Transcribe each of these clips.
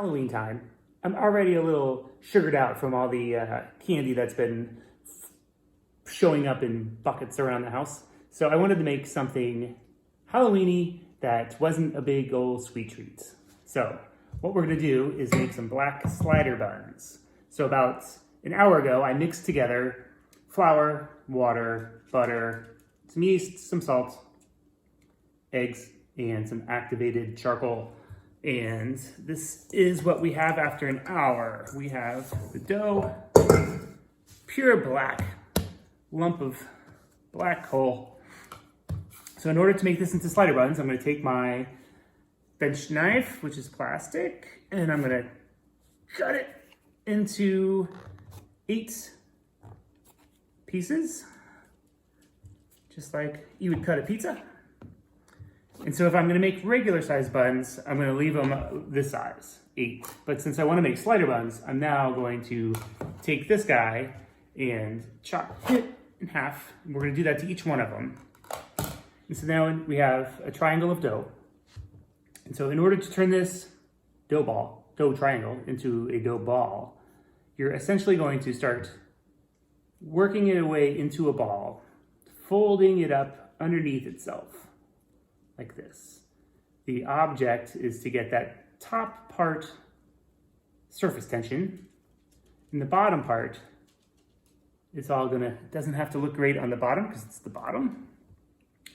Halloween time. I'm already a little sugared out from all the candy that's been showing up in buckets around the house. So I wanted to make something Halloweeny that wasn't a big old sweet treat. So what we're gonna do is make some black slider buns. So about an hour ago, I mixed together flour, water, butter, some yeast, some salt, eggs, and some activated charcoal. And this is what we have after an hour. We have the dough, pure black, lump of black coal. So in order to make this into slider buns, I'm gonna take my bench knife, which is plastic, and I'm gonna cut it into 8 pieces, just like you would cut a pizza. And so if I'm gonna make regular size buns, I'm gonna leave them this size, 8. But since I wanna make slider buns, I'm now going to take this guy and chop it in half. And we're gonna do that to each one of them. And so now we have a triangle of dough. And so in order to turn this dough triangle into a dough ball, you're essentially going to start working it away into a ball, folding it up underneath itself, like this. The object is to get that top part surface tension, and the bottom part, doesn't have to look great on the bottom because it's the bottom.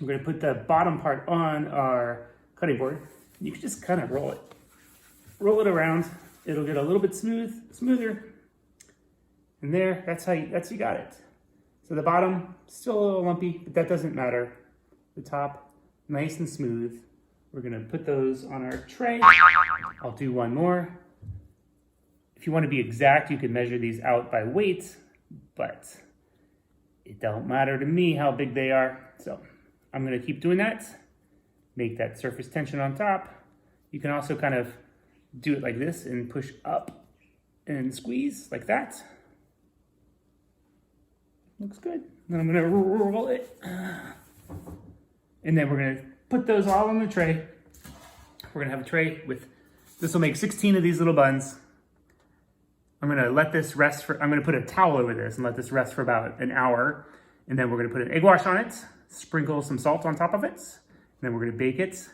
We're gonna put the bottom part on our cutting board. You can just kind of roll it around. It'll get a little bit smoother. And there, that's you got it. So the bottom, still a little lumpy, but that doesn't matter. The top, nice and smooth. We're gonna put those on our tray. I'll do one more. If you wanna be exact, you can measure these out by weight, but it don't matter to me how big they are. So I'm gonna keep doing that. Make that surface tension on top. You can also kind of do it like this and push up and squeeze like that. Looks good. Then I'm gonna roll it. And then we're gonna put those all on the tray. We're gonna have a tray with, this will make 16 of these little buns. I'm gonna let this rest I'm gonna put a towel over this and let this rest for about an hour. And then we're gonna put an egg wash on it, sprinkle some salt on top of it. And then we're gonna bake it.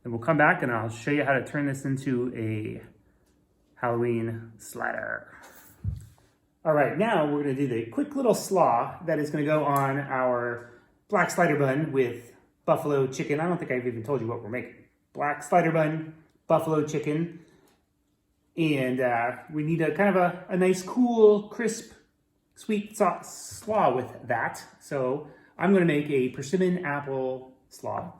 Then we'll come back and I'll show you how to turn this into a Halloween slider. All right, now we're gonna do the quick little slaw that is gonna go on our black slider bun with buffalo chicken. I don't think I've even told you what we're making. Black slider bun, buffalo chicken. And we need a kind of a nice, cool, crisp, sweet slaw with that. So I'm gonna make a persimmon apple slaw.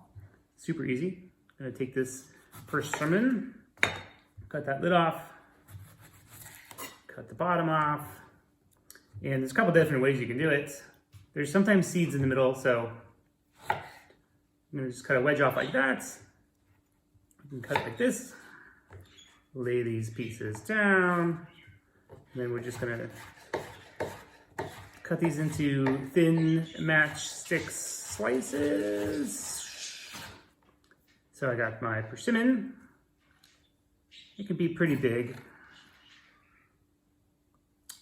Super easy. I'm gonna take this persimmon, cut that lid off, cut the bottom off. And there's a couple different ways you can do it. There's sometimes seeds in the middle, so I'm gonna just cut a wedge off like that. You can cut it like this. Lay these pieces down. And then we're just gonna cut these into thin matchstick slices. So I got my persimmon. It can be pretty big.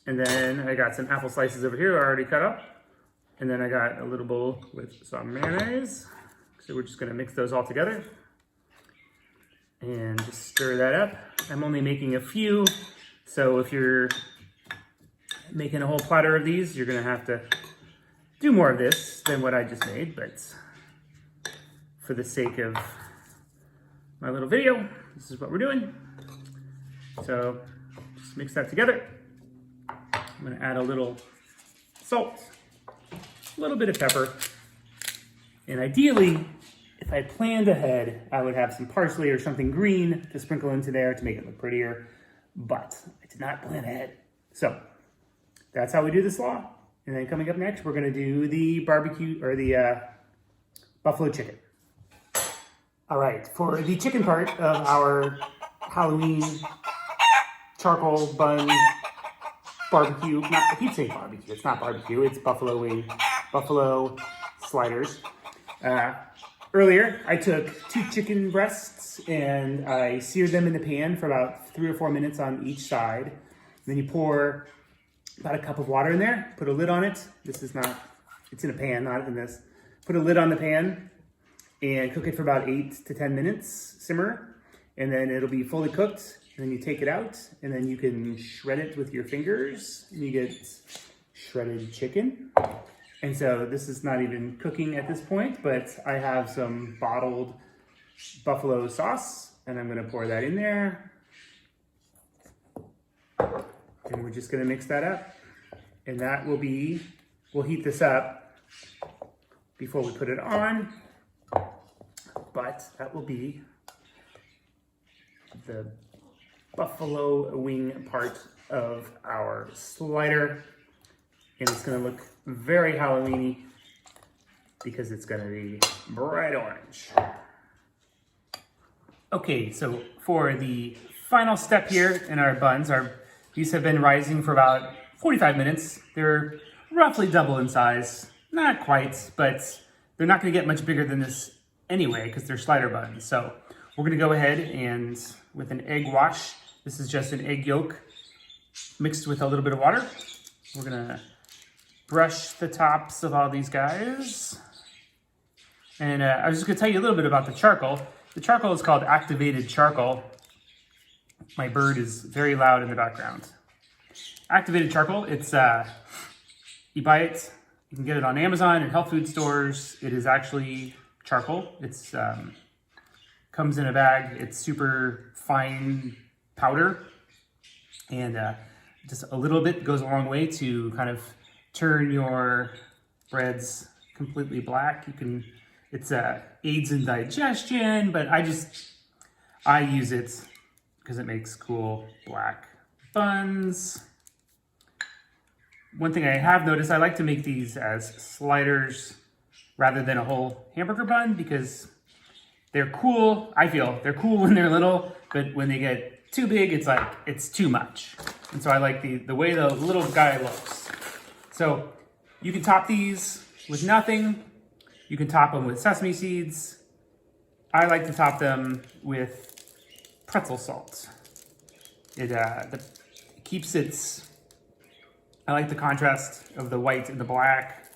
And then I got some apple slices over here already cut up. And then I got a little bowl with some mayonnaise. So we're just gonna mix those all together and just stir that up. I'm only making a few, so if you're making a whole platter of these, you're gonna have to do more of this than what I just made, but for the sake of my little video, this is what we're doing. So just mix that together. I'm gonna add a little salt, a little bit of pepper, and ideally, if I planned ahead, I would have some parsley or something green to sprinkle into there to make it look prettier, but I did not plan ahead. So that's how we do the slaw. And then coming up next, we're gonna do the barbecue or the buffalo chicken. All right, for the chicken part of our Halloween charcoal bun barbecue, I keep saying barbecue, it's not barbecue, it's buffalo sliders. Earlier, I took 2 chicken breasts and I seared them in the pan for about 3 or 4 minutes on each side. Then you pour about a cup of water in there, put a lid on it. This is not, it's in a pan, not in this. Put a lid on the pan and cook it for about 8 to 10 minutes, simmer. And then it'll be fully cooked. And then you take it out and then you can shred it with your fingers and you get shredded chicken. And so this is not even cooking at this point, but I have some bottled buffalo sauce and I'm gonna pour that in there. And we're just gonna mix that up. And that will be, we'll heat this up before we put it on, but that will be the buffalo wing part of our slider. And it's gonna look very Halloween-y because it's gonna be bright orange. Okay, so for the final step here in our buns, these have been rising for about 45 minutes. They're roughly double in size, not quite, but they're not gonna get much bigger than this anyway because they're slider buns. So we're gonna go ahead and with an egg wash, this is just an egg yolk mixed with a little bit of water. We're gonna brush the tops of all these guys. And I was just gonna tell you a little bit about the charcoal. The charcoal is called activated charcoal. My bird is very loud in the background. Activated charcoal, it's, you buy it, you can get it on Amazon and health food stores. It is actually charcoal. It's comes in a bag. It's super fine powder. And just a little bit goes a long way to kind of turn your breads completely black. You can, it's aids in digestion, but I use it because it makes cool black buns. One thing I have noticed, I like to make these as sliders rather than a whole hamburger bun because they're cool. I feel they're cool when they're little, but when they get too big, it's like, it's too much. And so I like the way the little guy looks. So you can top these with nothing. You can top them with sesame seeds. I like to top them with pretzel salt. It keeps its, I like the contrast of the white and the black.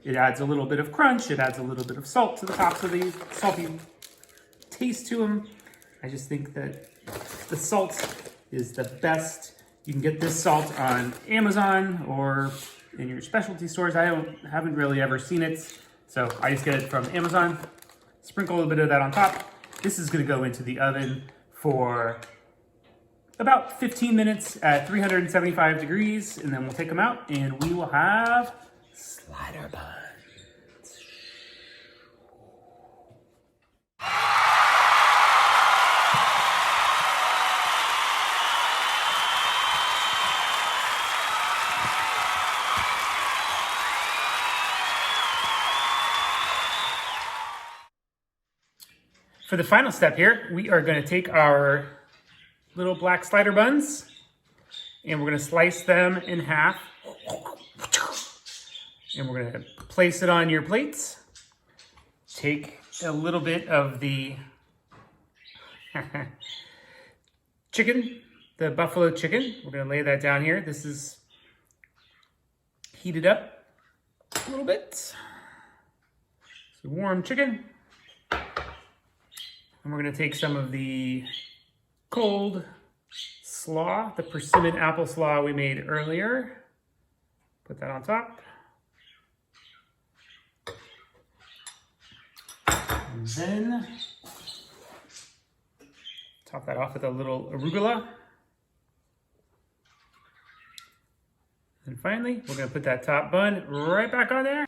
It adds a little bit of crunch. It adds a little bit of salt to the tops of these, salty taste to them. I just think that the salt is the best. You can get this salt on Amazon or in your specialty stores. I haven't really ever seen it, so I just get it from Amazon. Sprinkle a little bit of that on top. This is gonna go into the oven for about 15 minutes at 375 degrees, and then we'll take them out and we will have slider buns. For the final step here, we are going to take our little black slider buns and we're going to slice them in half. And we're going to place it on your plates. Take a little bit of the chicken, the buffalo chicken. We're going to lay that down here. This is heated up a little bit. So warm chicken. And we're going to take some of the cold slaw, the persimmon apple slaw we made earlier. Put that on top. And then top that off with a little arugula. And finally, we're going to put that top bun right back on there.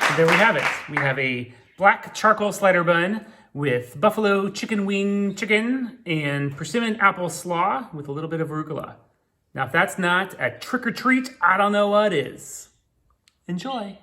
And there we have it. We have a black charcoal slider bun with buffalo chicken wing chicken and persimmon apple slaw with a little bit of arugula. Now, if that's not a trick or treat, I don't know what is. Enjoy.